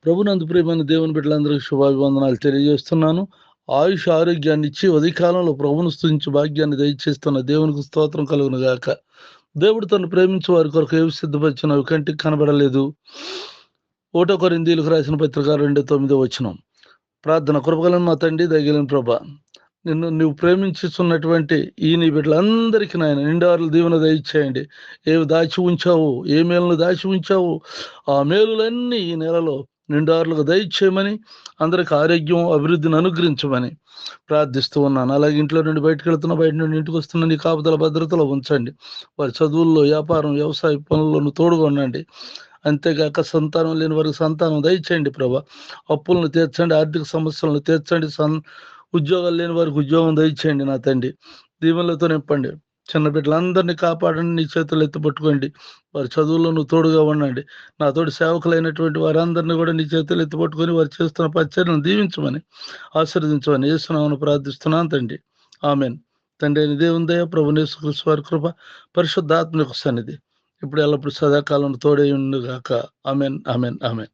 ప్రభునందు ప్రియమైన దేవుని బిడ్డలందరికీ శుభాభివందనాలు తెలియజేస్తున్నాను. ఆయుష్ ఆరోగ్యాన్ని ఇచ్చి ఉదయకాలంలో ప్రభును స్తుతించు భాగ్యాన్ని దయచేస్తున్న దేవునికి స్తోత్రం కలుగును గాక. దేవుడు తను ప్రేమించే వారి కొరకు ఏవి సిద్ధపరిచినవి కంటికి కనబడలేదు. 1 కొరింథీయులకు రాసిన పత్రిక 2:9 ప్రార్థన. కృపగలను మా తండ్రి, దయగలిగిన ప్రభా, నువ్వు ప్రేమించుతున్నటువంటి ఈ నీ బిడ్డలందరికీ నాయన నిండారులు దీవెన దయచేయండి. ఏవి దాచి ఉంచావు, ఏ మేలును దాచి ఉంచావు, ఆ మేలులన్నీ ఈ నెలలో నిండారులుగా దయచేయమని, అందరికి ఆరోగ్యం అభివృద్ధిని అనుగ్రహించమని ప్రార్థిస్తూ ఉన్నాను. అలాగే ఇంట్లో నుండి బయటకు వెళ్తున్నా, బయట నుండి ఇంటికి వస్తున్న నీ కాపుదల భద్రతలో ఉంచండి. వారి చదువుల్లో, వ్యాపారం, వ్యవసాయ పనులను తోడుగా ఉండండి. అంతేగాక సంతానం లేని వారికి సంతానం దయచేయండి ప్రభా. అప్పులను తీర్చండి, ఆర్థిక సమస్యలను తీర్చండి, ఉద్యోగాలు లేని వారికి ఉద్యోగం దయచేయండి నా తండ్రి. దీవెనలతో నింపండి. చిన్న బిడ్డలందరినీ కాపాడండి, నీ చేతులు ఎత్తిపట్టుకోండి. వారి చదువుల్లో నువ్వు తోడుగా ఉండండి. నాతోటి సేవకులైనటువంటి వారందరినీ కూడా నీ చేతులు ఎత్తిపట్టుకొని వారు చేస్తున్న పరిచర్యను దీవించమని, ఆశీర్వదించమని యేసునామమున ప్రార్థిస్తున్నాను తండ్రి. ఆమెన్. తండ్రి అయిన దేవుని దయ, ప్రభువైన యేసుక్రీస్తు వారి కృప, పరిశుద్ధాత్మ యొక్క సన్నిధి ఇప్పుడు ఎల్లప్పుడు సదాకాలం తోడై ఉండుగాక. Amen, amen, amen.